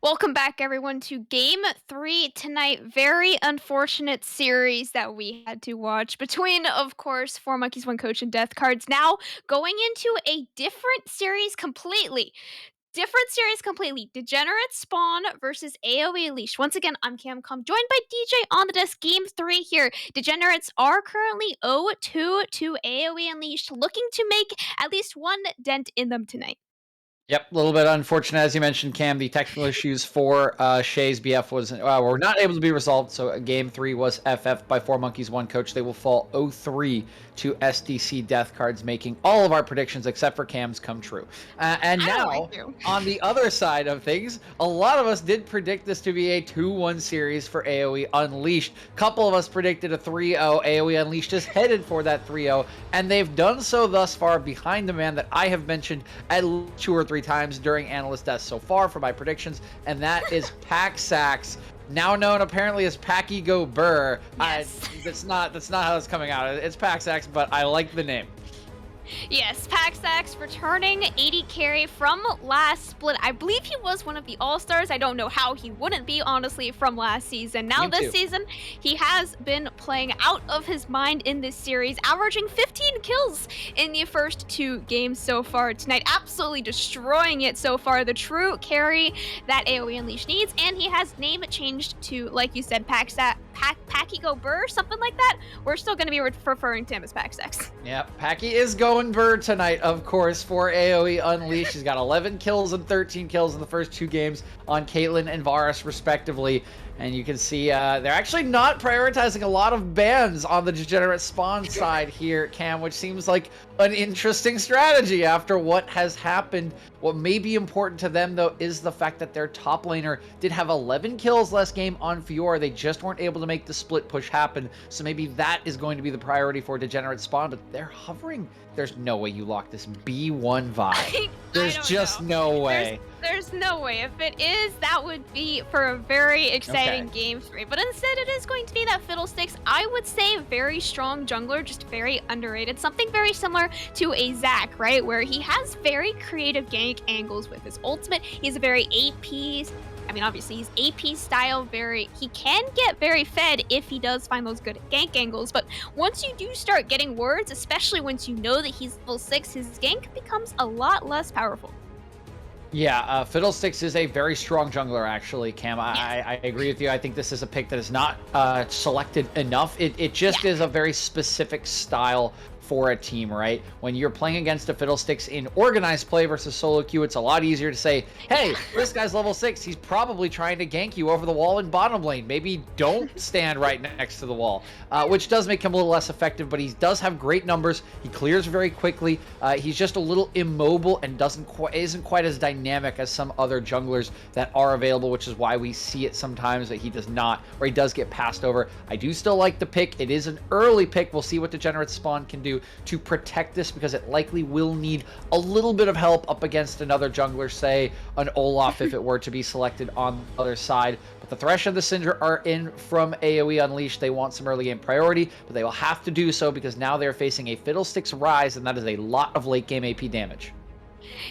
Welcome back, everyone, to Game 3 tonight. Very unfortunate series that we had to watch between, of course, Four Monkeys, One Coach, and Death Cards. Now going into a different series completely. Different series completely. Degenerates Spawn versus AOE Unleashed. Once again, I'm Camcom, joined by DJ on the desk. Game 3 here. Degenerates are currently 0-2 to AOE Unleashed, looking to make at least one dent in them tonight. Yep, a little bit unfortunate, as you mentioned, Cam. The technical issues for Shay's BF were not able to be resolved, so game 3 was FF by Four Monkeys, One Coach. They will fall 0-3 to SDC Death Cards, making all of our predictions except for Cam's come true. And I don't like now, you. on the other side of things, a lot of us did predict this to be a 2-1 series for AOE Unleashed. A couple of us predicted a 3-0. AOE Unleashed is headed for that 3-0, and they've done so thus far behind the man that I have mentioned at least 2 or 3 times during analyst deaths so far for my predictions, and that is Paxax, now known apparently as Packy Go Burr. Yes. That's not how it's coming out. It's Paxax, but I like the name. Yes, Paxax returning 80 carry from last split. I believe he was one of the All-Stars. I don't know how he wouldn't be, honestly, from last season. Now Me this too. season, he has been playing out of his mind in this series, averaging 15 kills in the first 2 games so far tonight. Absolutely destroying it so far. The true carry that AoE Unleashed needs, and he has name changed to, like you said, Packy Go Burr, something like that. We're still going to be referring to him as Paxax. Yeah, Packy is going bird tonight, of course, for AoE Unleashed. He's got 11 kills and 13 kills in the first 2 games on Caitlyn and Varus, respectively. And you can see they're actually not prioritizing a lot of bans on the Degenerate Spawn side here, Cam, which seems like an interesting strategy after what has happened. What may be important to them, though, is the fact that their top laner did have 11 kills last game on Fiora. They just weren't able to make the split push happen. So maybe that is going to be the priority for Degenerate Spawn, but they're hovering. There's no way you lock this B1 vibe. There's just no way. There's no way. If it is, that would be for a very exciting game 3. But instead, it is going to be that Fiddlesticks, I would say, very strong jungler, just very underrated. Something very similar to a Zac, right? Where he has very creative gank angles with his ultimate. He's a very AP. I mean, obviously, he's AP style, he can get very fed if he does find those good gank angles, but once you do start getting wards, especially once you know that he's level 6, his gank becomes a lot less powerful. Yeah, Fiddlesticks is a very strong jungler, actually, Cam. I agree with you. I think this is a pick that is not selected enough. It just is a very specific style for a team, right? When you're playing against a Fiddlesticks in organized play versus solo queue, it's a lot easier to say, hey, this guy's level 6. He's probably trying to gank you over the wall in bottom lane. Maybe don't stand right next to the wall, which does make him a little less effective, but he does have great numbers. He clears very quickly. He's just a little immobile and isn't quite as dynamic as some other junglers that are available, which is why we see it sometimes that he does not, or he does get passed over. I do still like the pick. It is an early pick. We'll see what Degenerate Spawn can do to protect this, because it likely will need a little bit of help up against another jungler, say an Olaf if it were to be selected on the other side. But the Thresh and the Syndra are in from AoE Unleashed. They want some early game priority, but they will have to do so because now they're facing a Fiddlesticks Rise, and that is a lot of late game AP damage.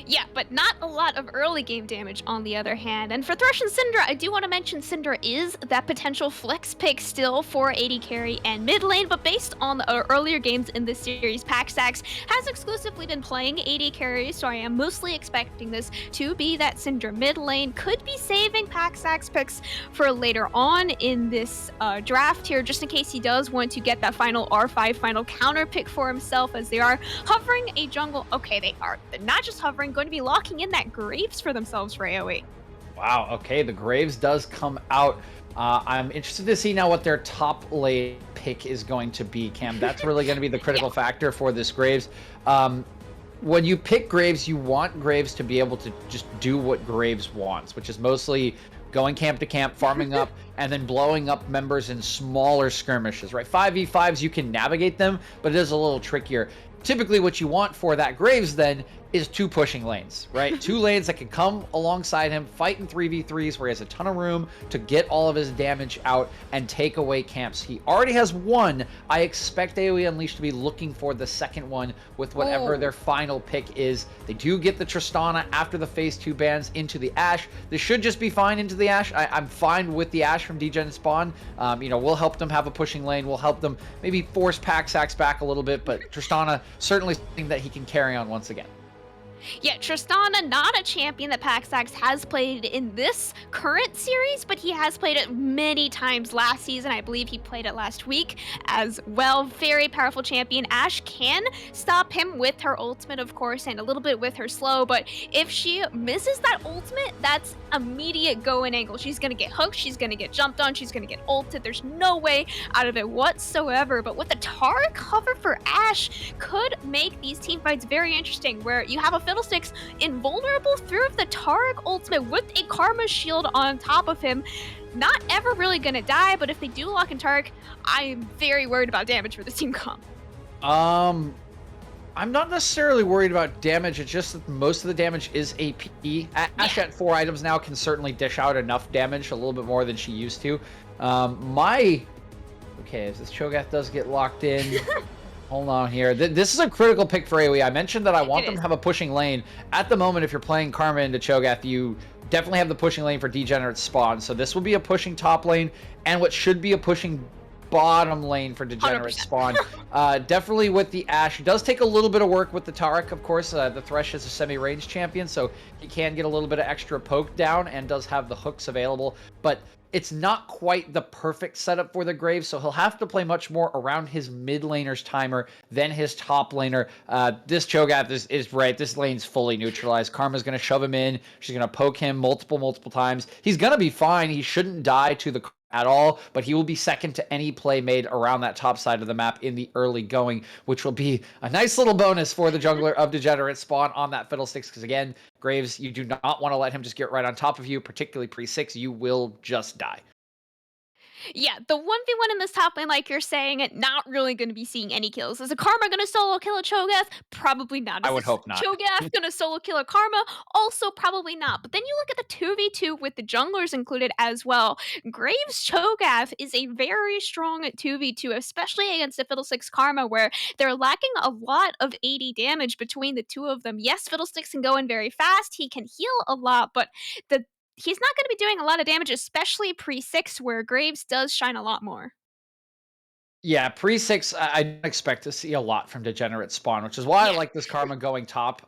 Yeah, but not a lot of early game damage on the other hand. And for Thresh and Syndra, I do want to mention Syndra is that potential flex pick still for AD carry and mid lane, but based on the earlier games in this series, Paxax has exclusively been playing AD carry, so I am mostly expecting this to be that Syndra mid lane. Could be saving Paxax picks for later on in this draft here, just in case he does want to get that final R5 final counter pick for himself, as they are hovering a jungle. Okay, they're not just hovering, going to be locking in that Graves for themselves for AoE. Wow, okay, the Graves does come out. I'm interested to see now what their top lane pick is going to be, Cam. That's really going to be the critical factor for this Graves. When you pick Graves, you want Graves to be able to just do what Graves wants, which is mostly going camp to camp, farming up, and then blowing up members in smaller skirmishes, right? 5v5s, you can navigate them, but it is a little trickier. Typically, what you want for that Graves, then, is two pushing lanes, right? Two lanes that can come alongside him, fight in 3v3s where he has a ton of room to get all of his damage out and take away camps. He already has one. I expect AOE Unleashed to be looking for the second one with whatever their final pick is. They do get the Tristana after the phase 2 bans into the Ashe. This should just be fine into the Ashe. I'm fine with the Ashe from Degen spawn. We'll help them have a pushing lane. We'll help them maybe force Paxax back a little bit, but Tristana certainly something that he can carry on once again. Yeah, Tristana, not a champion that Paxax has played in this current series, but he has played it many times last season. I believe he played it last week as well. Very powerful champion. Ashe can stop him with her ultimate, of course, and a little bit with her slow, but if she misses that ultimate, that's immediate go in angle. She's going to get hooked, she's going to get jumped on, she's going to get ulted. There's no way out of it whatsoever, but with the Tara cover for Ashe could make these team fights very interesting, where you have a Fiddlesticks invulnerable through the Tarek ultimate with a Karma shield on top of him. Not ever really gonna die, but if they do lock in Tarek, I'm very worried about damage for this team comp. I'm not necessarily worried about damage. It's just that most of the damage is AP. Ashe at 4 items now can certainly dish out enough damage, a little bit more than she used to. Okay, if this Cho'Gath does get locked in, hold on here. This is a critical pick for AOE. I mentioned that I want them to have a pushing lane. At the moment, if you're playing Karma into Cho'Gath, you definitely have the pushing lane for Degenerates spawn. So this will be a pushing top lane, and what should be a pushing bottom lane for Degenerate 100%. spawn. Definitely with the Ashe. It does take a little bit of work with the Taric, of course. The Thresh is a semi-range champion, so he can get a little bit of extra poke down and does have the hooks available. But it's not quite the perfect setup for the Graves, so he'll have to play much more around his mid laner's timer than his top laner. This Cho'Gath is right. This lane's fully neutralized. Karma's going to shove him in. She's going to poke him multiple times. He's going to be fine. He shouldn't die to the at all, but he will be second to any play made around that top side of the map in the early going, which will be a nice little bonus for the jungler of Degenerate spawn on that Fiddlesticks, because again, Graves, you do not want to let him just get right on top of you, particularly pre-6. You will just die. Yeah, the 1v1 in this top lane, like you're saying, not really going to be seeing any kills. Is a Karma going to solo kill a Cho'Gath? Probably not. I Is would this hope not. Cho'Gath going to solo kill a Karma? Also probably not. But then you look at the 2v2 with the junglers included as well. Graves Cho'Gath is a very strong 2v2, especially against the Fiddlesticks Karma, where they're lacking a lot of AD damage between the two of them. Yes, Fiddlesticks can go in very fast. He can heal a lot, but the he's not going to be doing a lot of damage, especially pre-6, where Graves does shine a lot more. Yeah, pre-6, I don't expect to see a lot from Degenerate spawn, which is why I Yeah. like this Karma going top.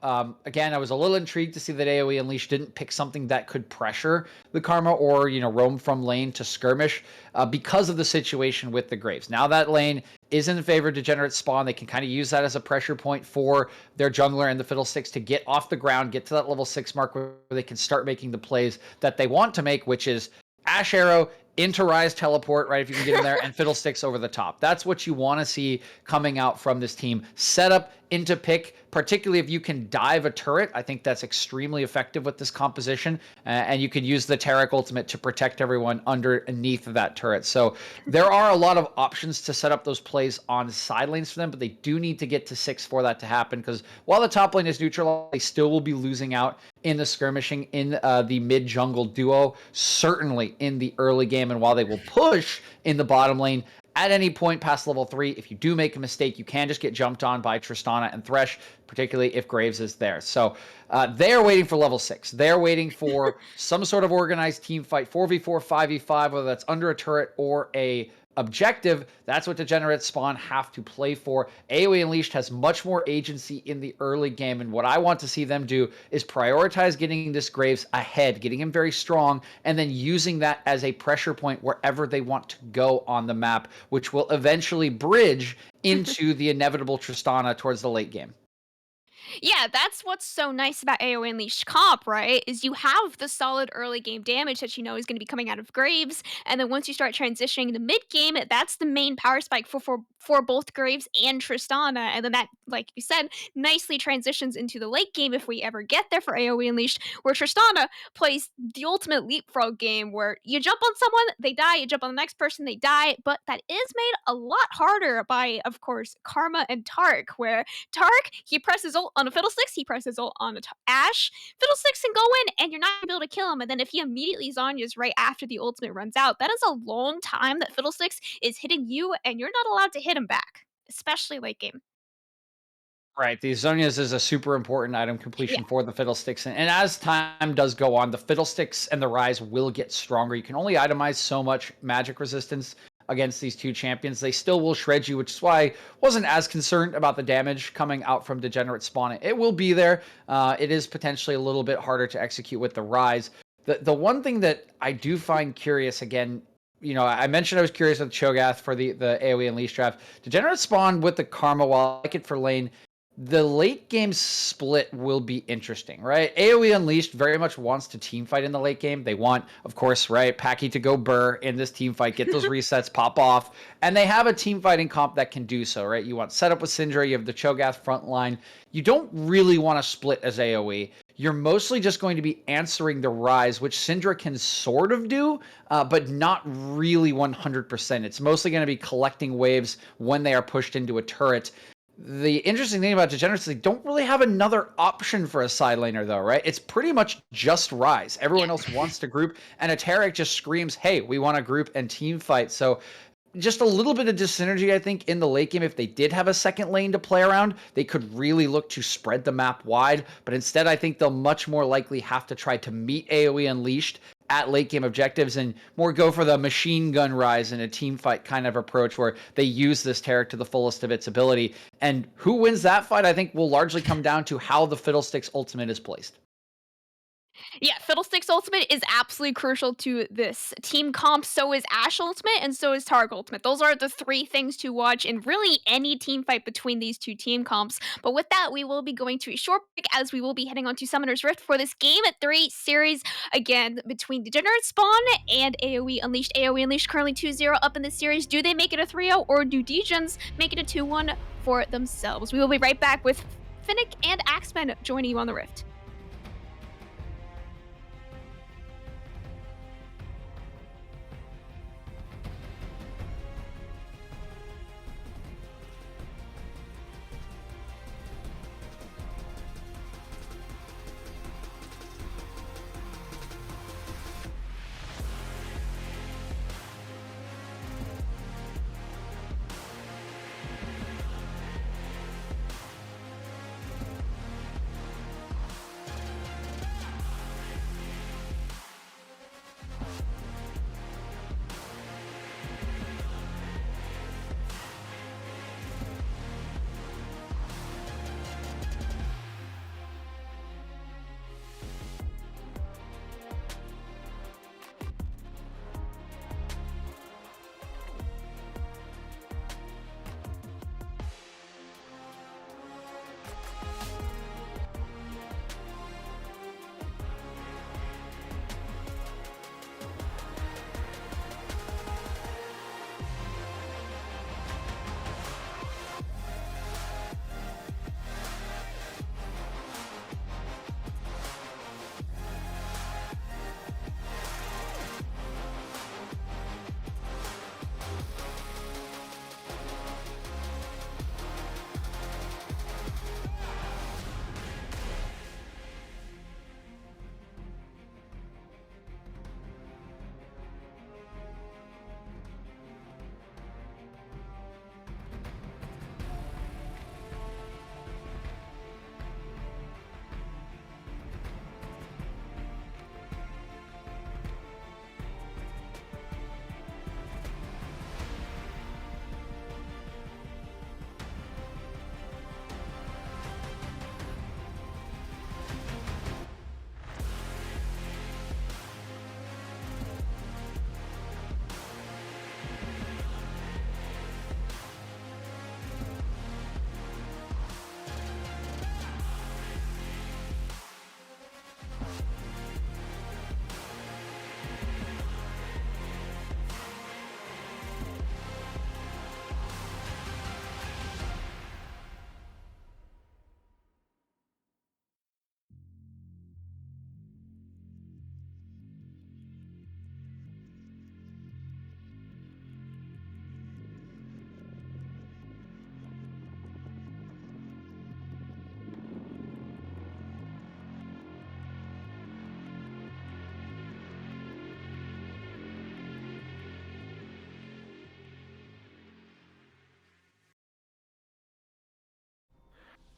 Again, I was a little intrigued to see that AoE Unleashed didn't pick something that could pressure the Karma or, roam from lane to skirmish because of the situation with the Graves. Now that lane is in favor of Degenerate spawn. They can kind of use that as a pressure point for their jungler and the Fiddlesticks to get off the ground, get to that level 6 mark where they can start making the plays that they want to make, which is Ashe Arrow into Rise teleport, right? If you can get in there, and Fiddlesticks over the top. That's what you want to see coming out from this team. Setup into pick, particularly if you can dive a turret. I think that's extremely effective with this composition. And you can use the Taric ultimate to protect everyone underneath of that turret. So there are a lot of options to set up those plays on side lanes for them, but they do need to get to 6 for that to happen, because while the top lane is neutral, they still will be losing out in the skirmishing in the mid jungle duo, certainly in the early game. And while they will push in the bottom lane, at any point past level 3, if you do make a mistake, you can just get jumped on by Tristana and Thresh, particularly if Graves is there. So they are waiting for level 6. They're waiting for some sort of organized team fight, 4v4, 5v5, whether that's under a turret or a objective. That's what Degenerate spawn have to play for. AoE Unleashed has much more agency in the early game, and what I want to see them do is prioritize getting this Graves ahead, getting him very strong, and then using that as a pressure point wherever they want to go on the map, which will eventually bridge into the inevitable Tristana towards the late game. Yeah, that's what's so nice about AoE Unleashed comp, right? Is you have the solid early game damage that you know is going to be coming out of Graves, and then once you start transitioning the mid game, that's the main power spike for both Graves and Tristana, and then that, like you said, nicely transitions into the late game if we ever get there for AoE Unleashed, where Tristana plays the ultimate leapfrog game where you jump on someone, they die, you jump on the next person, they die, but that is made a lot harder by, of course, Karma and Tark, where Tark, he presses ult on a Fiddlesticks, he presses ult on Ash. Fiddlesticks can go in, and you're not gonna be able to kill him. And then if he immediately Zhonya's right after the ultimate runs out, that is a long time that Fiddlesticks is hitting you, and you're not allowed to hit him back, especially late game. Right, the Zonias is a super important item Yeah. completion for the Fiddlesticks, and as time does go on, the Fiddlesticks and the Rise will get stronger. You can only itemize so much magic resistance against these two champions. They still will shred you, which is why I wasn't as concerned about the damage coming out from Degenerate spawn. It will be there. It is potentially a little bit harder to execute with the Rise. The one thing that I do find curious, again, I mentioned I was curious with Cho'Gath for the AOE Unleashed draft. Degenerate spawn with the Karma, while I like it for lane, the late game split will be interesting, right? AOE Unleashed very much wants to team fight in the late game. They want, of course, right, Packy to go burr in this team fight, get those resets, pop off, and they have a team fighting comp that can do so, right? You want setup with Syndra, you have the Cho'Gath front line. You don't really want to split as AOE. You're mostly just going to be answering the Rise, which Syndra can sort of do, but not really 100%. It's mostly going to be collecting waves when they are pushed into a turret. The interesting thing about Degenerates is they don't really have another option for a side laner, though, right? It's pretty much just Rise. Everyone else wants to group, and a Taric just screams, hey, we want to group and team fight. So just a little bit of dyssynergy, I think, in the late game. If they did have a second lane to play around, they could really look to spread the map wide. But instead, I think they'll much more likely have to try to meet AoE Unleashed at late game objectives and more go for the machine gun Rise in a team fight kind of approach where they use this Taric to the fullest of its ability. And who wins that fight, I think, will largely come down to how the Fiddlesticks ultimate is placed. Yeah, Fiddlesticks Ultimate is absolutely crucial to this team comp. So is Ashe Ultimate, and so is Targ Ultimate. Those are the three things to watch in really any team fight between these two team comps. But with that, we will be going to a short break as we will be heading on to Summoner's Rift for this Game at 3 series, again, between Degenerate Spawn and AoE Unleashed. AoE Unleashed currently 2-0 up in this series. Do they make it a 3-0, or do Degens make it a 2-1 for themselves? We will be right back with Finnick and Axeman joining you on the Rift.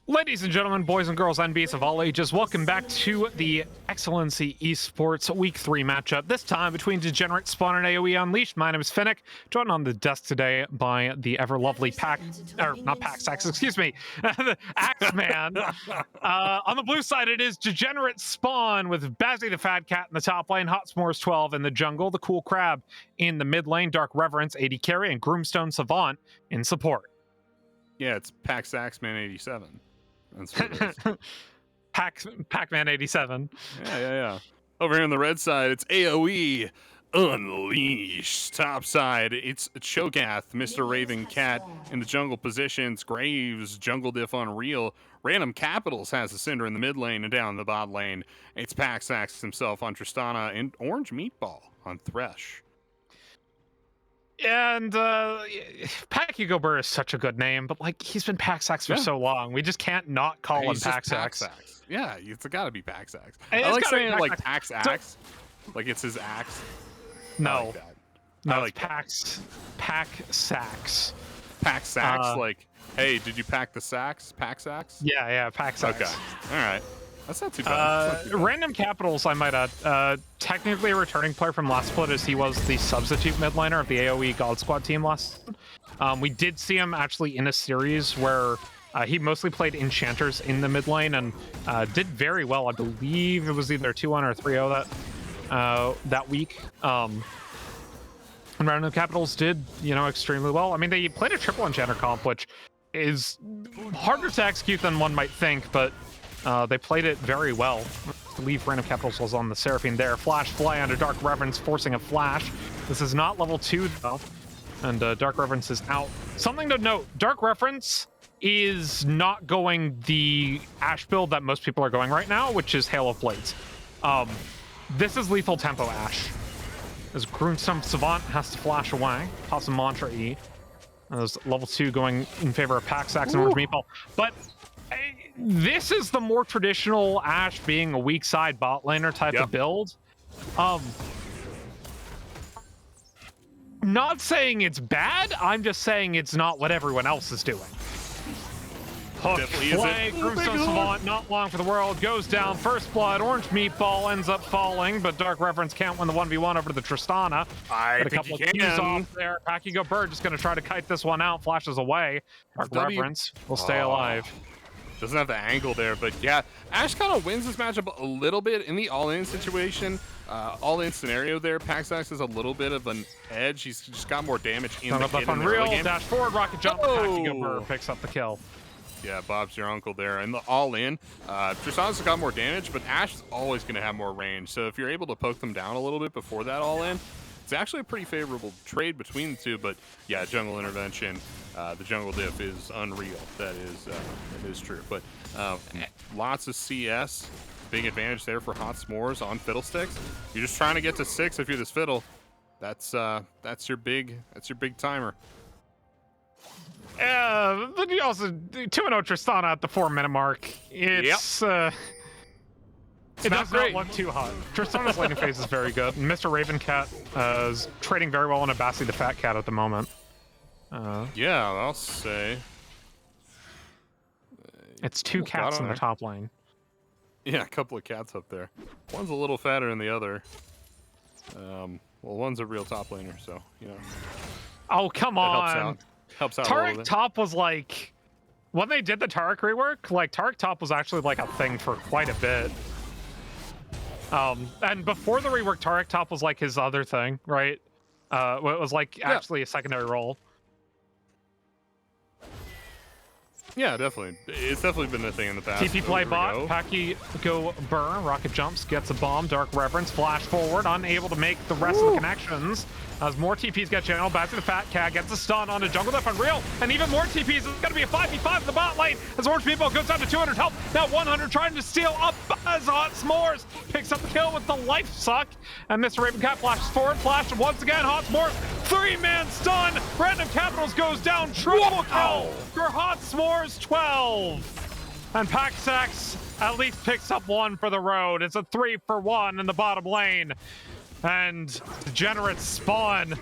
Ladies and gentlemen, boys and girls, and beasts of all ages, welcome back to the Excellency Esports Week 3 matchup. This time between Degenerates, Spawn, and AOE Unleashed. My name is Finnick, joined on the desk today by the ever-lovely excuse me, the Axeman. On the blue side, it is Degenerates Spawn with Bazzy the Fat Cat in the top lane, Hot S'mores 12 in the jungle, the Cool Crab in the mid lane, Dark Reverence 80 carry, and Groomstone Savant in support. Yeah, it's Pax Axeman 87. That's what it is. Pac-Man 87. Yeah. Over here on the red side, it's AOE Unleashed. Top side, it's Cho'Gath, Mr. Raven Cat in the jungle positions. Graves, Jungle Diff Unreal. Random Capitals has the Cinder in the mid lane, and down the bot lane, it's Paxax himself on Tristana and Orange Meatball on Thresh. And Pac-Hugo Burr is such a good name, but like he's been Paxax for so long, we just can't not call him Paxax. Yeah, it's got to be Paxax. I like saying it like Paxax, like it's his axe. No, like that. no, like Paxax. Paxax, like, hey, did you pack the sacks? Paxax? Yeah, Paxax. Okay, all right. That's not too bad. Random Capitals, I might add. Technically a returning player from last split, as he was the substitute mid laner of the AOE God Squad team last. We did see him actually in a series where he mostly played enchanters in the mid lane and did very well. I believe it was either 2-1 or 3-0 that week. And Random Capitals did, extremely well. I mean, they played a triple enchanter comp, which is harder to execute than one might think, but they played it very well. I believe Random Capitals was on the Seraphine there. Flash fly onto Dark Reverence, forcing a flash. This is not level 2, though. And Dark Reverence is out. Something to note, Dark Reverence is not going the Ashe build that most people are going right now, which is Hail of Blades. This is lethal tempo Ashe. As Groomstone Savant has to flash away. Pops a Mantra E. There's level 2 going in favor of Paxax and Orange Meatball. But this is the more traditional Ashe being a weak side bot laner type of build. Not saying it's bad, I'm just saying it's not what everyone else is doing. Hook, flag, Groomstone Savant, not long for the world, goes down, first blood, Orange Meatball ends up falling, but Dark Reverence can't win the 1v1 over to the Tristana. I Got a think couple he of can. cues off there. Pac-Hugo Bird just going to try to kite this one out, flashes away. Dark Reverence will stay alive. Doesn't have the angle there, but yeah, Ashe kind of wins this matchup a little bit in the all-in situation. All-in scenario there, Paxax has a little bit of an edge. He's just got more damage in the hit in the early game. Dash forward, rocket jump, Pac-Hugo Bird picks up the kill. Yeah, Bob's your uncle there. And the all-in, Tristana's got more damage, but Ashe is always going to have more range. So if you're able to poke them down a little bit before that all-in, it's actually a pretty favorable trade between the two. But yeah, jungle intervention, the jungle diff is unreal. That is true. But lots of CS, big advantage there for Hot S'mores on Fiddlesticks. You're just trying to get to 6 if you're this Fiddle. That's your big timer. But you also 2-0 Tristana at the 4-minute mark. It's it does not look too hot. Tristana's laning phase is very good. And Mr. Raven Cat is trading very well on a Bazzy the Fat Cat at the moment. Yeah, I'll say. It's 2 cats in the top lane. Yeah, a couple of cats up there. One's a little fatter than the other. Well, one's a real top laner, so, Oh, come on. Helps out a little Taric bit. top was like, when they did the Taric rework, like Taric top was actually like a thing for quite a bit. And before the rework, Taric top was like his other thing, right? It was like actually a secondary role. Yeah, definitely. It's definitely been a thing in the past. TP play bot, Pac-Hugo Burr, rocket jumps, gets a bomb, Dark Reverence, flash forward, unable to make the rest of the connections. As more TPs get channeled, back to the Fat Cat, gets a stun onto Jungle Diff Unreal, and even more TPs. It's going to be a 5v5 in the bot lane as Orange Meatball goes down to 200 health. Now 100 trying to steal up as Hot S'mores picks up the kill with the life suck. And Mr. Raven Cat flashes forward, flash, and once again, Hot S'mores, 3-man stun. Random Capitals goes down, triple kill for Hot S'mores 12. And Paxax at least picks up 1 for the road. It's a 3-for-1 in the bottom lane. And Degenerates Spawn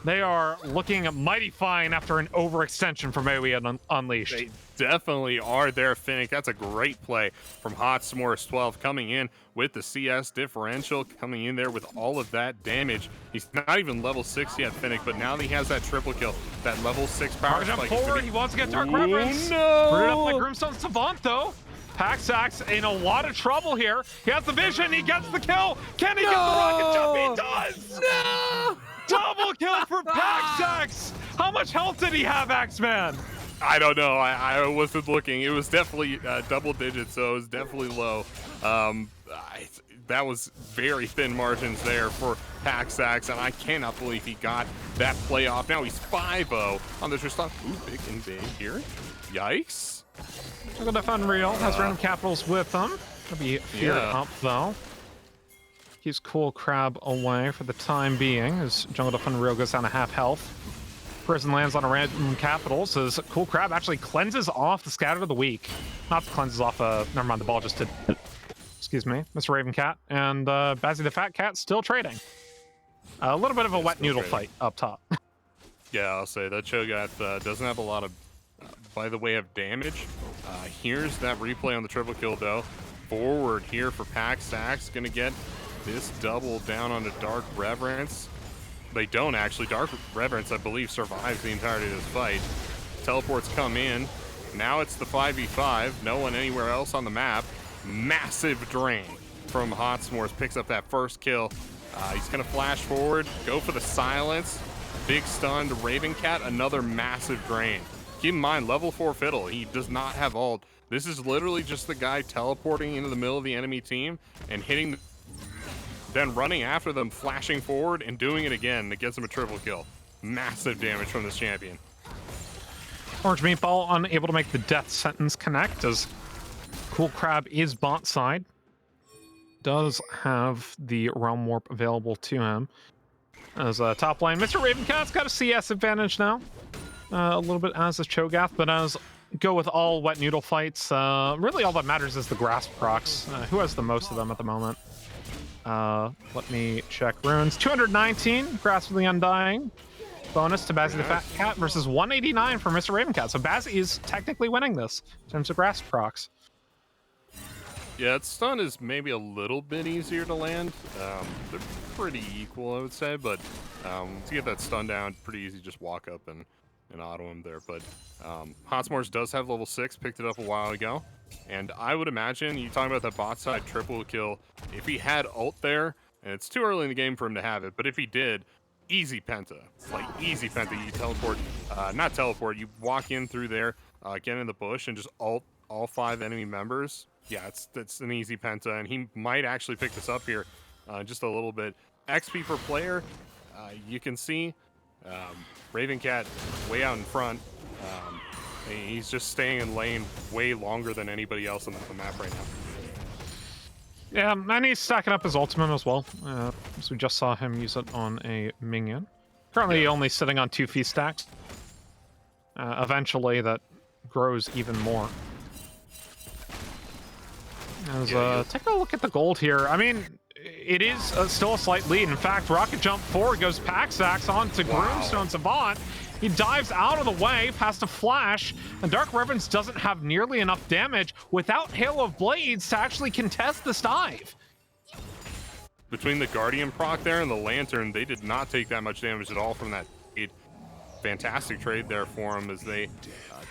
They are looking mighty fine after an overextension from AOE Unleashed. They definitely are there, Finnick. That's a great play from Hot S'mores 12 coming in with the CS differential, coming in there with all of that damage. He's not even level 6 yet, Finnick, but now that he has that triple kill, that level 6 power Jump spike. forward, he wants to get Dark Reverence. No! Rooted up by Grimstone Savant, though. Paxax in a lot of trouble here. He has the vision, he gets the kill. Can he get the rocket jump? He does! No! Double kill for Paxax! How much health did he have, Axeman? I don't know. I wasn't looking. It was definitely double digits, so it was definitely low. That was very thin margins there for Paxax, and I cannot believe he got that play off. Now he's 5-0 on the Tristan. Ooh, big and big here. Yikes. Jungle Def Unreal has random capitals with him. Gonna be feared up, though. Keeps Cool Crab away for the time being as Jungle Def Unreal goes down to half health. Prison lands on a random capital, so Cool Crab actually cleanses off the Scatter of the Weak. Not cleanses off, never mind, the ball just did. Excuse me, Mr. Raven Cat. And Bazzy the Fat Cat still trading. A little bit of a wet noodle fight up top. Yeah, I'll say that Cho'Gath doesn't have a lot of, by the way of damage. Here's that replay on the triple kill, though. Forward here for Paxax, gonna get this double down onto Dark Reverence. They don't actually. Dark Reverence, I believe, survives the entirety of this fight. Teleports come in. Now it's the 5v5. No one anywhere else on the map. Massive drain from Hot S'mores. Picks up that first kill. He's going to flash forward, go for the silence. Big stun to Raven Cat. Another massive drain. Keep in mind, level 4 Fiddle. He does not have ult. This is literally just the guy teleporting into the middle of the enemy team and hitting then running after them, flashing forward, and doing it again that gets him a triple kill. Massive damage from this champion. Orange Meatball unable to make the death sentence connect as Cool Crab is bot side. Does have the Realm Warp available to him. As top lane, Mr. Ravencat's got a CS advantage now. A little bit as is Cho'Gath, but as go with all wet noodle fights, really all that matters is the grasp procs. Who has the most of them at the moment? Let me check runes. 219, Grasp of the Undying. Bonus to Bazzy the Fat Cat versus 189 for Mr. Ravencat. So Bazzy is technically winning this in terms of grasp procs. Yeah, its stun is maybe a little bit easier to land. They're pretty equal, I would say, but to get that stun down, pretty easy. Just walk up and auto him there. But Hot S'mores does have level 6, picked it up a while ago. And I would imagine, you talking about that bot side triple kill, if he had ult there, and it's too early in the game for him to have it, but if he did, easy penta. Like, easy penta. You teleport, not teleport, you walk in through there, get in the bush, and just ult all 5 enemy members. Yeah, it's an easy penta, and he might actually pick this up here just a little bit. XP per player, you can see Ravencat way out in front. He's just staying in lane way longer than anybody else on the map right now. Yeah, and he's stacking up his ultimate as well. So we just saw him use it on a minion. Currently only sitting on 2 feast stacks. Eventually that grows even more. As, take a look at the gold here. I mean, it is still a slight lead. In fact, rocket jump forward goes Paxax onto Groomstone Savant. He dives out of the way past a flash, and Dark Reverence doesn't have nearly enough damage without Hail of Blades to actually contest this dive. Between the Guardian proc there and the Lantern, they did not take that much damage at all from that trade. Fantastic trade there for him as they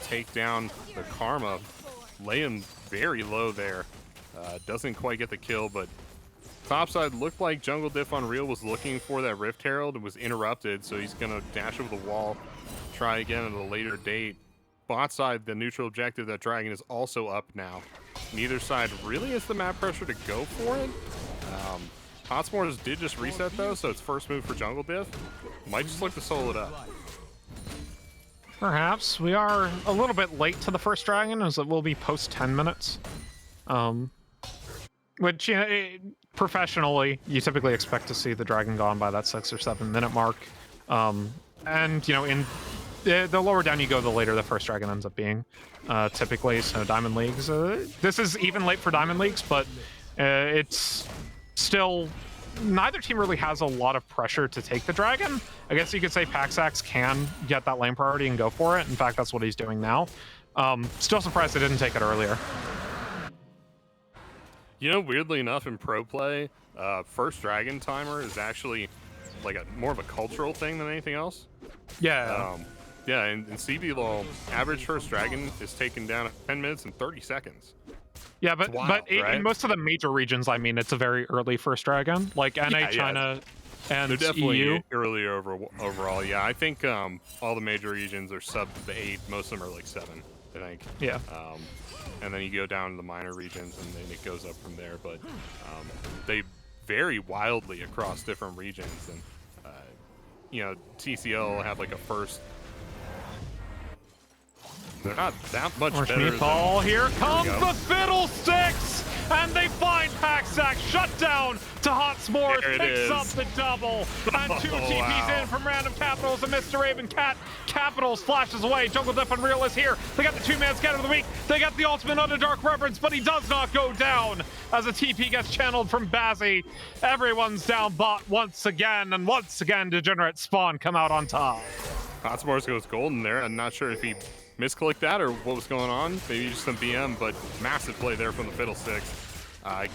take down the Karma, lay him very low there. Doesn't quite get the kill, but topside looked like Jungle Diff Unreal was looking for that Rift Herald and was interrupted, so he's going to dash over the wall, try again at a later date. Bot side, the neutral objective, that Dragon, is also up now. Neither side really has the map pressure to go for it. Hot S'mores did just reset, though, so it's first move for Jungle Diff. Might just look to solo it up. Perhaps. We are a little bit late to the first Dragon, as it will be post 10 minutes. Which, you know, professionally, you typically expect to see the Dragon gone by that 6 or 7 minute mark. And, you know, in the lower down you go, the later the first Dragon ends up being, typically. So Diamond Leagues, this is even late for Diamond Leagues, but it's still neither team really has a lot of pressure to take the dragon. I guess you could say Paxax can get that lane priority and go for it. In fact, that's what he's doing now. Still surprised they didn't take it earlier. You know, weirdly enough, in pro play, first dragon timer is actually like more of a cultural thing than anything else. Yeah. Yeah, in CBLOL, average first dragon is taken down at 10 minutes and 30 seconds. Yeah, but wild, right? in most of the major regions, I mean, it's a very early first dragon, like NA, China, and they're definitely EU. early overall. Yeah, I think all the major regions are sub 8. Most of them are like 7, I think. Yeah. And then you go down to the minor regions, and then it goes up from there. But they vary wildly across different regions, and you know, TCL will have like a first. They're not that much Orange better. meatball, here comes There we go. the Fiddlesticks! And they find Paxax shut down to Hot S'mores, There it picks is. up the double, and 2 TPs wow. in from Random Capitals, and Mr. Raven Cat Capitals flashes away. Jungle Diff Unreal is here. They got the 2-man scatter of the week. They got the ultimate under Dark Reverence, but he does not go down as a TP gets channeled from Bazzi. Everyone's down bot once again, and once again, Degenerates spawn come out on top. Hot S'mores goes golden there. I'm not sure if he misclicked that or what was going on. Maybe just some BM, but massive play there from the Fiddlesticks.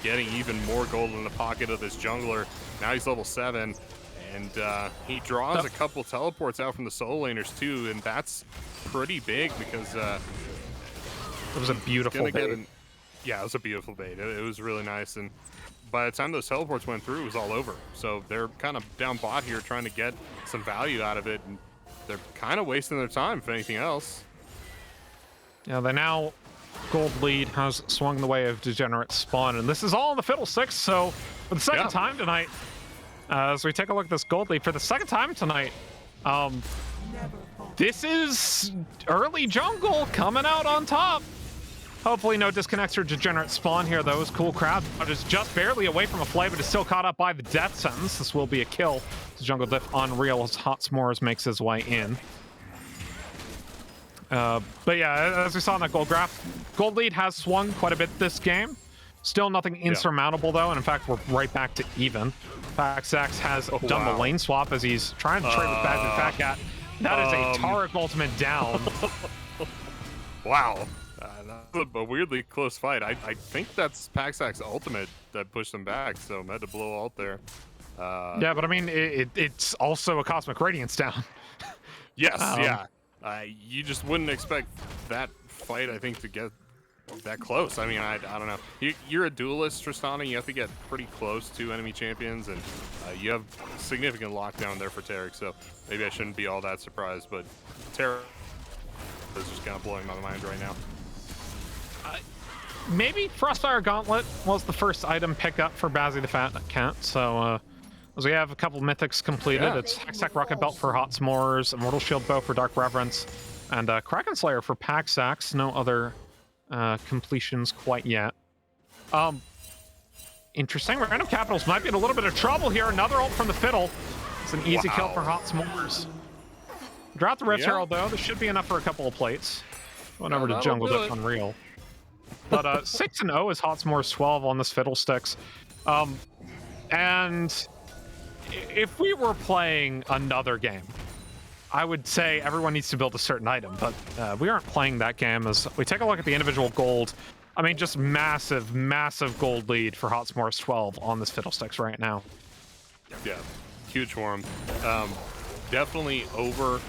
Getting even more gold in the pocket of this jungler. Now he's level 7, and he draws a couple teleports out from the solo laners too, and that's pretty big because It was a beautiful bait. yeah, it was a beautiful bait. It was really nice, and by the time those teleports went through, it was all over. So they're kind of down bot here trying to get some value out of it, and they're kind of wasting their time, if anything else. Yeah, they now gold lead has swung the way of Degenerate spawn, and this is all in the Fiddlesticks. So for the second time tonight, as we take a look at this gold lead for the second time tonight, this is early jungle coming out on top. Hopefully no disconnects or Degenerate spawn here, though. It's cool crowd, but is just barely away from a play, but is still caught up by the death sentence. This will be a kill. Jungle Diff Unreal as Hot S'mores makes his way in. But yeah, as we saw in that gold graph, gold lead has swung quite a bit this game. Still nothing insurmountable, though, and in fact, we're right back to even. Paxax has done the lane swap as he's trying to trade with Bad Fat Cat. That is a Taric ultimate down. Wow. That's a weirdly close fight. I think that's Paxax's ultimate that pushed him back, so I had to blow ult there. Yeah, but I mean, it's also a Cosmic Radiance down. Yes, yeah. You just wouldn't expect that fight, I think, to get that close. I mean, I don't know. You're a duelist, Tristana. You have to get pretty close to enemy champions, and you have significant lockdown there for Taric, so maybe I shouldn't be all that surprised, but Taric is just kind of blowing my mind right now. Maybe Frostfire Gauntlet was the first item pickup for Bazzi the Fat Cat, so as we have a couple mythics completed, it's Hextech Rocket Belt for Hot S'mores, Immortal Shield Bow for Dark Reverence, and Kraken Slayer for Paxax. No other completions quite yet. Interesting. Random Capitals might be in a little bit of trouble here. Another ult from the Fiddle. It's an easy kill for Hot S'mores. Drop the Rift Herald, though. This should be enough for a couple of plates. Going over to Jungle Diff Unreal. But 6-0 is Hot S'mores 12 on this Fiddlesticks. And if we were playing another game, I would say everyone needs to build a certain item, but we aren't playing that game. As we take a look at the individual gold, I mean, just massive, massive gold lead for Hot S'mores 12 on this Fiddlesticks right now. Yeah, huge for him. Definitely over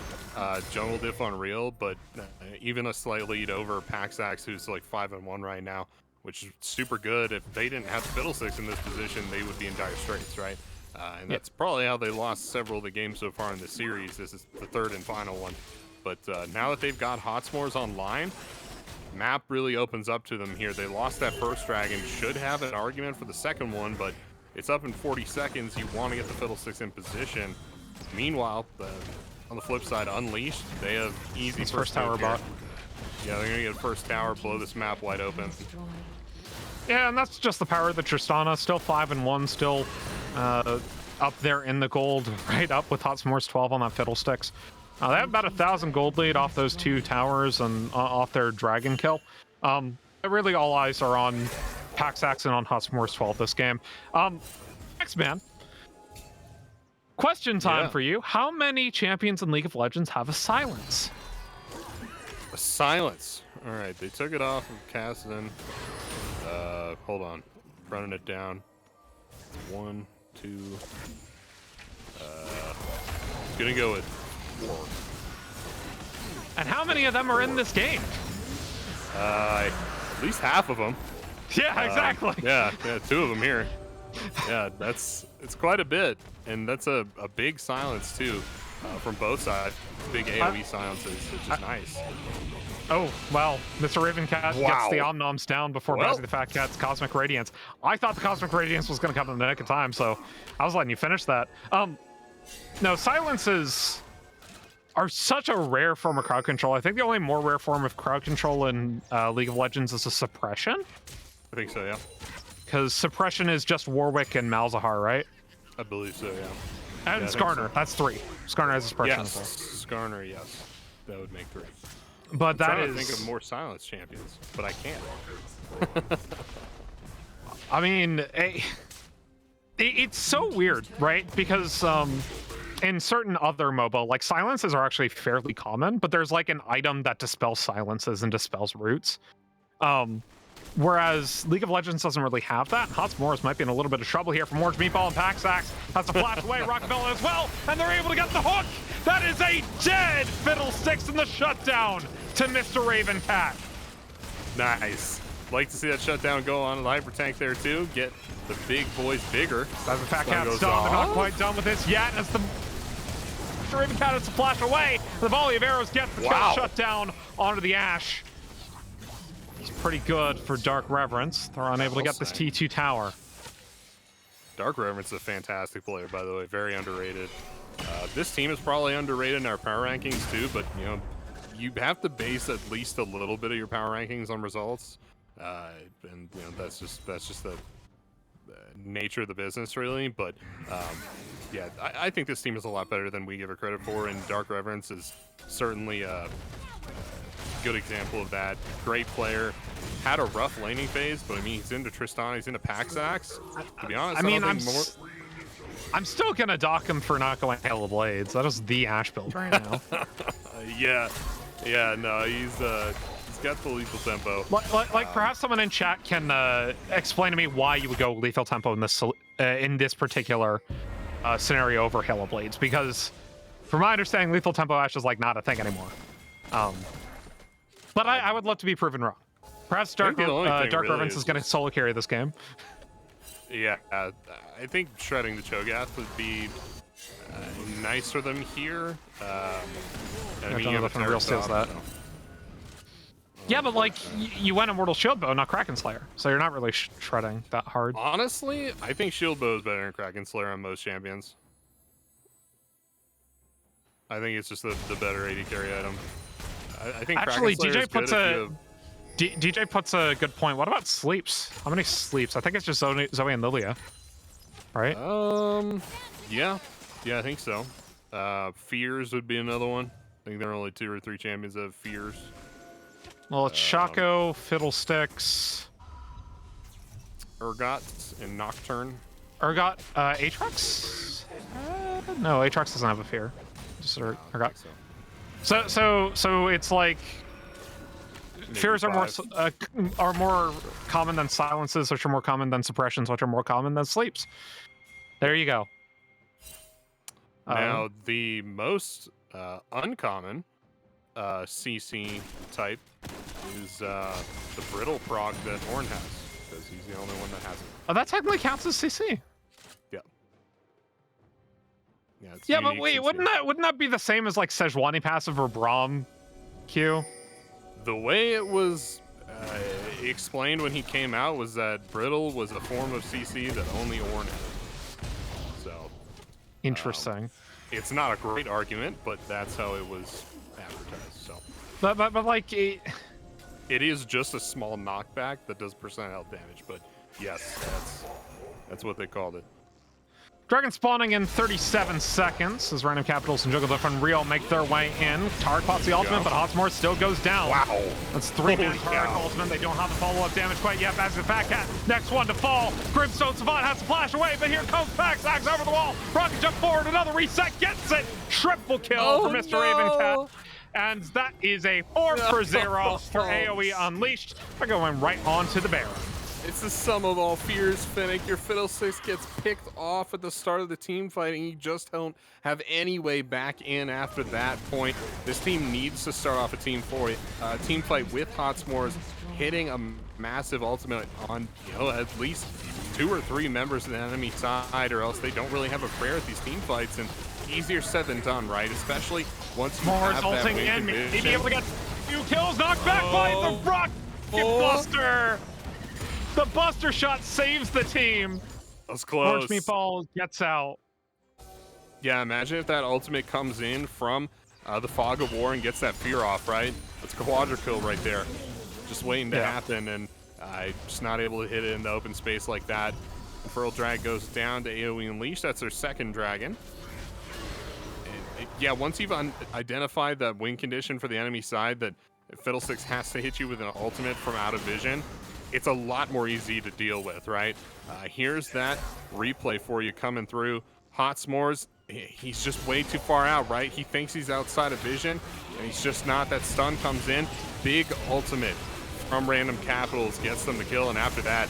Jungle Diff Unreal, but even a slight lead over Paxax, who's like 5-1 right now, which is super good. If they didn't have Fiddlesticks in this position, they would be in dire straits, right? And that's probably how they lost several of the games so far in the series. This is the third and final one. But now that they've got Hot S'mores online, map really opens up to them here. They lost that first dragon, should have an argument for the second one, but it's up in 40 seconds. You want to get the Fiddlesticks in position. Meanwhile, on the flip side, Unleashed, they have easy first tower bot. Yeah, they're going to get first tower, blow this map wide open. Yeah, and that's just the power of the Tristana. Still 5-1, still up there in the gold, right up with Hot S'mores 12 on that Fiddlesticks. They have about 1,000 gold lead off those two towers and off their dragon kill. Really, all eyes are on Paxax and on Hot S'mores 12 this game. X-Man, Question time Yeah. for you. How many champions in League of Legends have a silence? A silence. All right, they took it off of Kassadin. Hold on, running it down. 1, 2. Gonna go with 4. And how many of them are in this game? At least half of them. Yeah, exactly. Yeah, 2 of them here. Yeah, it's quite a bit, and that's a big silence too, from both sides. Big AOE silences, which is nice. Oh, well, Mr. Ravencat gets Wow. the Omnoms down before Well. Bazzy the Fat Cat's Cosmic Radiance. I thought the Cosmic Radiance was going to come in the nick of time, so I was letting you finish that. No, silences are such a rare form of crowd control. I think the only more rare form of crowd control in League of Legends is a suppression. I think so, yeah. Because suppression is just Warwick and Malzahar, right? I believe so, yeah. And Yeah, I think Skarner, so. that's 3. Skarner has a suppression Yes, as well. Skarner, yes. That would make 3. But that Trying is... to think of more silence champions, but I can't. I mean, it's so weird, right? Because in certain other MOBA, like silences are actually fairly common, but there's like an item that dispels silences and dispels roots. Whereas League of Legends doesn't really have that. Hots Morris might be in a little bit of trouble here from Orange Meatball and Paxax. Has to flash away Rockefeller as well, and they're able to get the hook! That is a dead Fiddlesticks in the shutdown to Mr. Ravencat. Nice. Like to see that shutdown go on the Hyper Tank there too. Get the big boys bigger. As the Fat Sun Cat's goes done, they're not off. quite done with this yet. As the Mr. Ravencat has to flash away, the volley of arrows gets the Wow. kill shut down onto the Ashe. It's pretty good for Dark Reverence. They're unable to get this say. T2 tower. Dark Reverence is a fantastic player, by the way. Very underrated. This team is probably underrated in our power rankings too, but you know, you have to base at least a little bit of your power rankings on results, and you know that's just the nature of the business, really. But yeah, I think this team is a lot better than we give it credit for, and Dark Reverence is certainly a good example of that. Great player. Had a rough laning phase, but I mean, he's into Tristan, he's into Paxax. To be honest, I mean, don't I'm think I'm still gonna dock him for not going Hail of Blades. That is the Ashe build right now. yeah, no, he's got the lethal tempo. Like perhaps someone in chat can explain to me why you would go lethal tempo in this particular scenario over Hail of Blades, because from my understanding, lethal tempo Ashe is like not a thing anymore. But I would love to be proven wrong. Perhaps Dark really Reverence is is going to solo carry this game. Yeah, I think shredding the Cho'Gath would be nice for them here. I mean, you have a Real steals that. Yeah, but like you went Immortal Shield Bow, not Kraken Slayer, so you're not really shredding that hard. Honestly, I think Shield Bow is better than Kraken Slayer on most champions. I think it's just the better AD carry item. I think Actually, Kraken Slayer DJ is good puts if a you have... DJ puts a good point. What about sleeps? How many sleeps? I think it's just Zoe and Lilia, right? Yeah, I think so. Fears would be another one. I think there are only 2 or 3 champions that have Fears. Well, it's Shaco, Fiddlesticks, Urgot and Nocturne. Urgot, Aatrox? No, Aatrox doesn't have a fear. Just Urgot. So it's like fears are more common than silences, which are more common than suppressions, which are more common than sleeps. There you go. Now, the most uncommon CC type is the brittle proc that Horn has, because he's the only one that has it. Oh, that technically counts as CC. Yeah. It's Yeah, but unique wait, CC. wouldn't that be the same as like Sejuani passive or Braum Q? The way it was explained when he came out was that brittle was a form of CC that only Ornn had. So Interesting. it's not a great argument, but that's how it was advertised. So, But like, it is just a small knockback that does percent health damage. But yes, that's what they called it. Dragon spawning in 37 seconds as Random Capitals and Juggle and Real make their way in. Tarek pots the ultimate, but Hotmore still goes down. Wow. That's 3-man Tarek ultimate. They don't have the follow-up damage quite yet. Back to the Fat Cat. Next one to fall. Grimstone Savant has to flash away, but here comes Paxax over the wall. Rocket jump forward, another reset, gets it. Triple kill for Mr. Ravencat. And that is a 4-for-0 for AOE Unleashed. They're going right on to the Baron. It's the sum of all fears, Finnick. Your Fiddlesticks gets picked off at the start of the team fight, and you just don't have any way back in after that point. This team needs to start off a team fight with Hotmores hitting a massive ultimate on, at least 2 or 3 members of the enemy side, or else they don't really have a prayer at these team fights. And easier said than done, right? Especially once you have that win condition. Maybe able to get 2 kills, knocked back by the Rocket Buster. The Buster shot saves the team. That's close. Orange Meatball gets out. Yeah, imagine if that ultimate comes in from the Fog of War and gets that fear off, right? That's a quadra kill right there. Just waiting to happen, and just not able to hit it in the open space like that. Furl Drag goes down to AOE Unleashed. That's their second dragon. And yeah, once you've identified that win condition for the enemy side, that Fiddlesticks has to hit you with an ultimate from out of vision, it's a lot more easy to deal with, right? Here's that replay for you coming through. Hotmores, he's just way too far out, right? He thinks he's outside of vision, and he's just not. That stun comes in. Big ultimate from Random Capitals gets them the kill, and after that,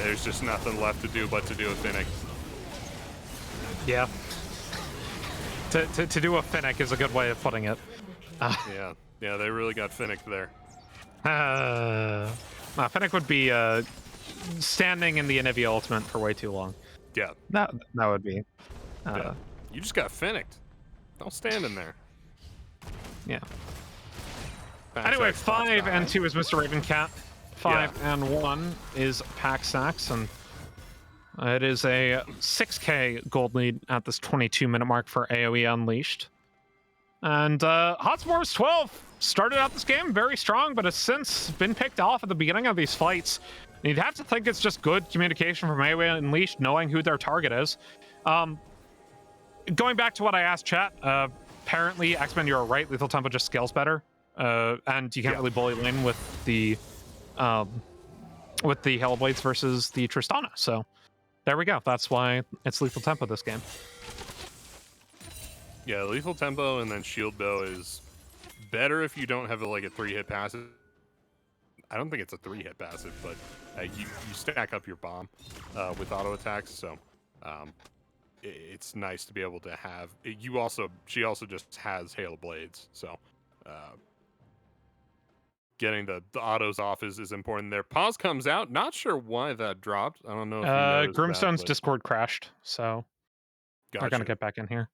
there's just nothing left to do but to do a Finnick. Yeah. To do a Finnick is a good way of putting it. Yeah, they really got Finnick there. Finnick would be standing in the Anivia ultimate for way too long. Yeah. That would be. Yeah. You just got Finnicked. Don't stand in there. Yeah. Paxax Anyway, spots 5 die. and 2 is Mr. Ravencat. 5 and 1 is Paxax, and it is a 6k gold lead at this 22-minute mark for AOE Unleashed. And Hotmores 12 started out this game very strong, but has since been picked off at the beginning of these fights. And you'd have to think it's just good communication from AOE Unleashed, knowing who their target is. Going back to what I asked chat, apparently, X-Men, you're right, Lethal Tempo just scales better. And you can't really bully lane with the Hellblades versus the Tristana. So there we go. That's why it's Lethal Tempo this game. Yeah, Lethal Tempo and then Shield Bow is better if you don't have a 3-hit passive. I don't think it's a 3-hit passive, but you stack up your bomb with auto attacks, so it's nice to be able to have. She also just has Hail of Blades, so getting the autos off is important there. Pause comes out. Not sure why that dropped. I don't know if you noticed Grimstone's that, Discord crashed, so gotcha. we're gonna get back in here.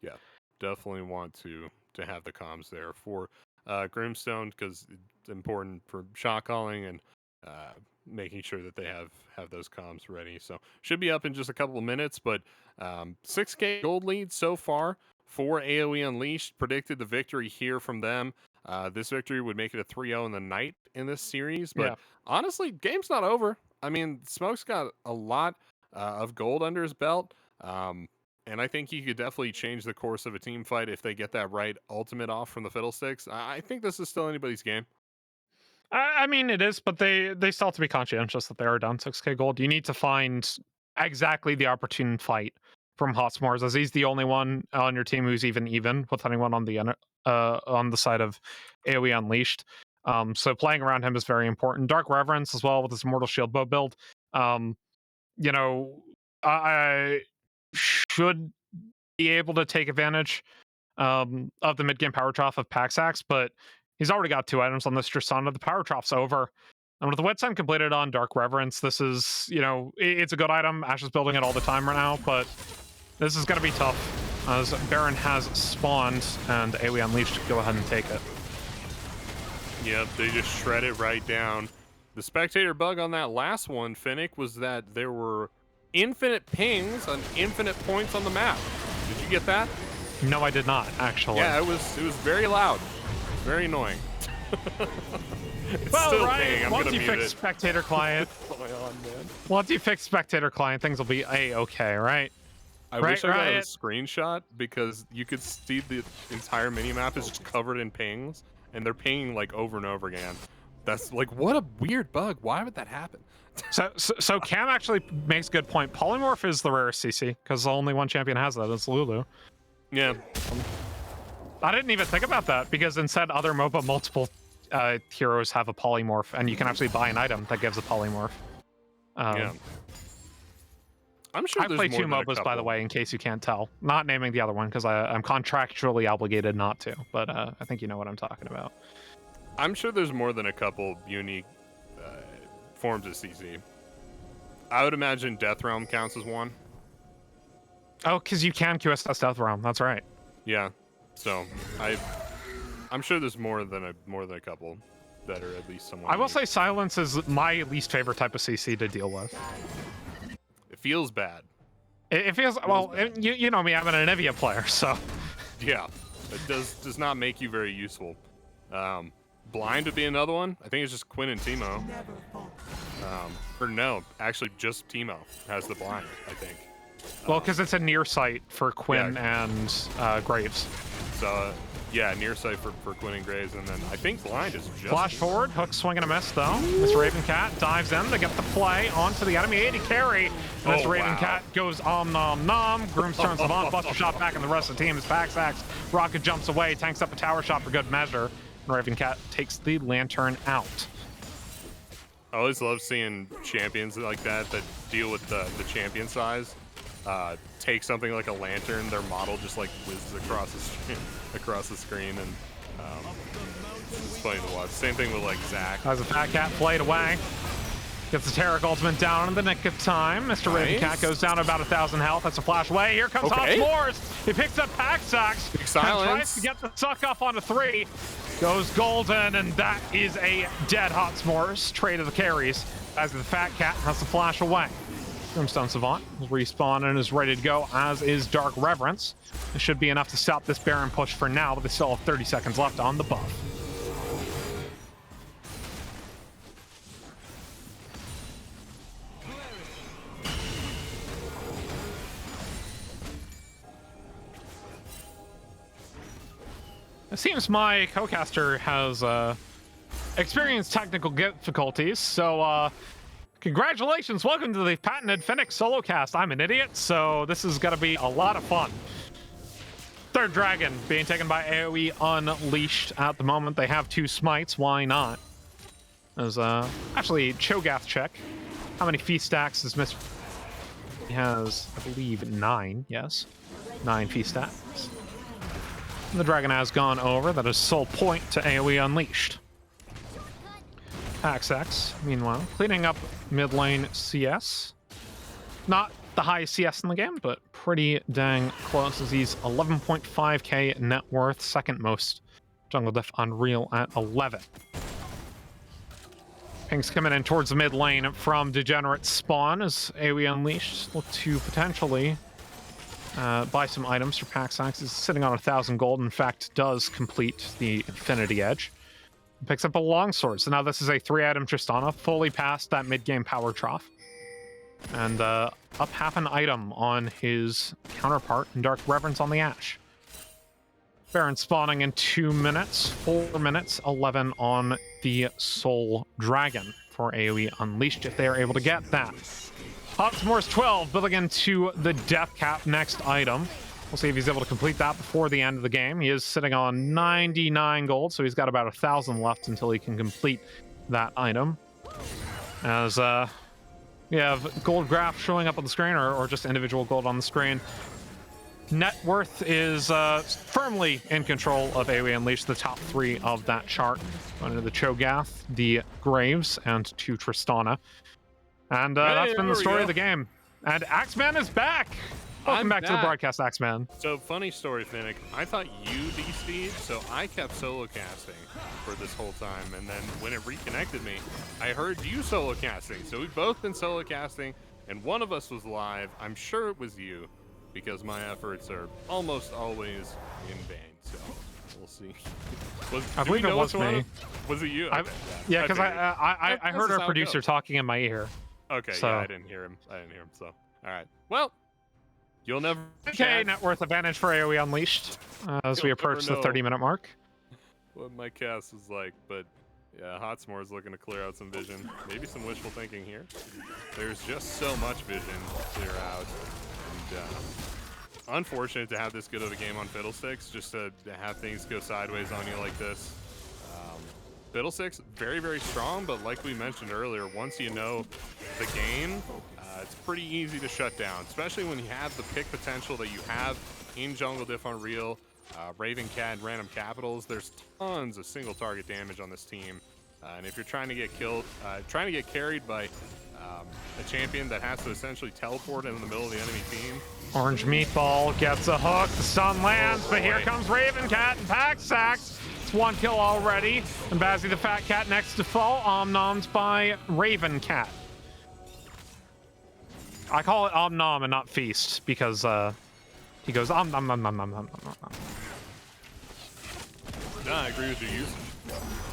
Yeah, definitely want to have the comms there for Grimstone, because it's important for shot calling and making sure that they have those comms ready. So should be up in just a couple of minutes, but 6k gold lead so far for AOE Unleashed. Predicted the victory here from them. This victory would make it a 3-0 in the night in this series, but honestly, game's not over. I mean, Smoke's got a lot of gold under his belt. And I think he could definitely change the course of a team fight if they get that right ultimate off from the Fiddlesticks. I think this is still anybody's game. I mean, it is, but they still have to be conscientious that they are down 6k gold. You need to find exactly the opportune fight from Hotmores, as he's the only one on your team who's even with anyone on the side of AOE Unleashed. So playing around him is very important. Dark Reverence as well with his Immortal Shield Bow build. I should be able to take advantage of the mid-game power trough of Paxax, but he's already got 2 items on this Tristana. The power trough's over. And with the Wet Sign completed on Dark Reverence, this is, it's a good item. Ash is building it all the time right now, but this is going to be tough, as Baron has spawned, and AOE Unleashed to go ahead and take it. Yep, they just shred it right down. The spectator bug on that last one, Finnick, was that there were infinite pings and infinite points on the map. Did you get that? No, I did not, actually. Yeah, it was very loud. Very annoying. It's still pinging. Once you fix spectator client, once you fix spectator client, things will be a-okay, right? I wish I got a screenshot because you could see the entire minimap is just covered in pings, and they're pinging like over and over again. That's like, what a weird bug. Why would that happen? So Cam actually makes a good point. Polymorph is the rarest CC because only one champion has that. It's Lulu. Yeah. I didn't even think about that because instead other MOBA multiple heroes have a polymorph, and you can actually buy an item that gives a polymorph. Yeah. I'm sure I play two MOBAs, by the way, in case you can't tell. Not naming the other one because I'm contractually obligated not to, but I think you know what I'm talking about. I'm sure there's more than a couple unique forms of CC. I would imagine Death Realm counts as one. Oh, because you can QSS Death Realm. That's right. Yeah. So I'm sure there's more than a couple that are at least somewhat. I will say Silence is my least favorite type of CC to deal with. It feels bad. It feels well. You know me. I'm an Anivia player, so. Yeah, it does not make you very useful. Blind would be another one. I think it's just Quinn and Teemo. Or no, actually just Teemo has the blind, I think. Well, because it's a near sight for Quinn and Graves. So, yeah, near sight for Quinn and Graves, and then I think blind is just... Flash forward, hook swing and a miss, though. Mr. Ravencat dives in to get the play onto the enemy AD carry. And Mr. Ravencat goes nom nom. Grooms turns them on, buster shot back, and the rest of the team is Paxax. Rocket jumps away, tanks up a tower shot for good measure. And Ravencat takes the lantern out. I always love seeing champions like that deal with the champion size. Take something like a lantern, their model just like whizzes across the screen, and it's funny to watch. Same thing with like Zac. As a Fat Cat played away. Gets the Taric ultimate down in the nick of time. Mr. Nice. Ravencat goes down to about 1,000 health. That's a flash away. Here comes Hot S'mores. He picks up Paxax. Big silence. And tries to get the suck off onto 3. Goes golden, and that is a dead Hot S'mores. Trade of the carries as the Fat Cat has to flash away. Grimstone Savant will respawn and is ready to go, as is Dark Reverence. It should be enough to stop this Baron push for now, but they still have 30 seconds left on the buff. It seems my co-caster has experienced technical difficulties, so congratulations, welcome to the patented Phoenix solo cast. I'm an idiot, so this is gonna be a lot of fun. Third dragon being taken by AOE Unleashed at the moment. They have 2 smites, why not? There's actually Cho'Gath check. How many feast stacks does Mr. He has, I believe, 9, yes. 9 feast stacks. The dragon has gone over. That is sole point to AOE Unleashed. Paxax, meanwhile, cleaning up mid lane CS. Not the highest CS in the game, but pretty dang close, as he's 11.5k net worth, second most. Jungle Diff Unreal at 11. Ping's coming in towards the mid lane from Degenerates spawn as AOE Unleashed look to potentially buy some items for Paxax. Is sitting on 1,000 gold. In fact, does complete the Infinity Edge. Picks up a longsword. So now this is a 3-item Tristana, fully past that mid-game power trough. And up half an item on his counterpart, and Dark Reverence on the Ashe. Baron spawning in 2 minutes, 4 minutes, 11 on the Soul Dragon for AOE Unleashed, if they are able to get that. Hot S'mores 12, building into the Death Cap next item. We'll see if he's able to complete that before the end of the game. He is sitting on 99 gold, so he's got about 1,000 left until he can complete that item. As we have gold graph showing up on the screen, or just individual gold on the screen. Net worth is firmly in control of AOE Unleashed, the top 3 of that chart. Going into the Cho'Gath, the Graves, and 2 Tristana. And that's been the story of the game. And Axeman is back! Welcome back to the broadcast, Axeman. So, funny story, Finnick. I thought you DC'd, so I kept solo casting for this whole time. And then when it reconnected me, I heard you solo casting. So we've both been solo casting, and one of us was live. I'm sure it was you, because my efforts are almost always in vain. So we'll see. I believe it was me. Was it you? Okay, yeah, because I heard our producer talking in my ear. Okay, so. Yeah, I didn't hear him. So, all right. Well, You'll never. Okay, net worth advantage for AOE Unleashed as we You'll approach never the know 30-minute mark. what my cast is like, but yeah, Hotsmore is looking to clear out some vision. Maybe some wishful thinking here. There's just so much vision to clear out. And unfortunate to have this good of a game on Fiddlesticks, just to have things go sideways on you like this. Fiddlesticks, very, very strong, but like we mentioned earlier, once you know the game, it's pretty easy to shut down, especially when you have the pick potential that you have in Jungle Diff Unreal, Raven Cat, and Random Capitals. There's tons of single target damage on this team. And if you're trying to get killed, trying to get carried by a champion that has to essentially teleport into the middle of the enemy team. Orange Meatball gets a hook. The stun lands, but here comes Raven Cat and Pack Sax. It's one kill already. And Bazzy the Fat Cat next to fall. Omnomed by Raven Cat. I call it Omnom and not Feast because he goes Om nom nom nom nom nom nom nom. No, I agree with your usage.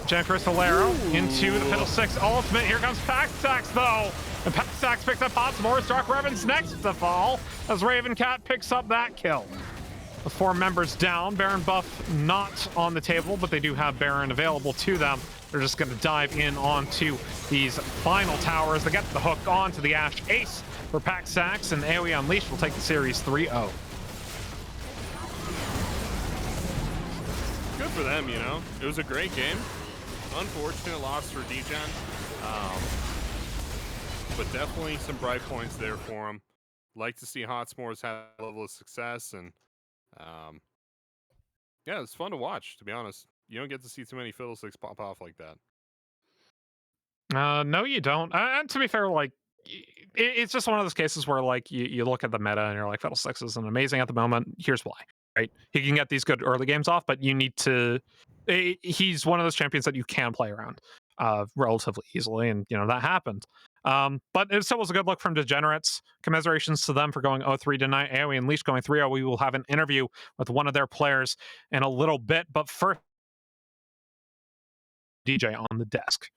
Jen Crystalero into the Fiddlesticks ultimate. Here comes Pack Sax though. And Pack Sax picks up Hotsmore. Dark Revan's next to fall as Raven Cat picks up that kill. The 4 members down. Baron buff not on the table, but they do have Baron available to them. They're just going to dive in onto these final towers. They get the hook onto the Ashe Ace for Pack Sax, and AOE Unleashed will take the series 3-0. Good for them, you know. It was a great game. Unfortunate loss for Degen. But definitely some bright points there for him. Like to see Hotsmore's have a level of success, and yeah, it's fun to watch, to be honest. You don't get to see too many Fiddlesticks pop off like that. No, you don't. And to be fair, like, it's just one of those cases where, like, you look at the meta and you're like, Fiddlesticks isn't amazing at the moment. Here's why, right? He can get these good early games off, but you need to... He's one of those champions that you can play around relatively easily, and, you know, that happened. But it still was a good look from Degenerates. Commiserations to them for going 0-3 tonight. AOE Unleashed going 3-0. We will have an interview with one of their players in a little bit, but first, DJ on the desk.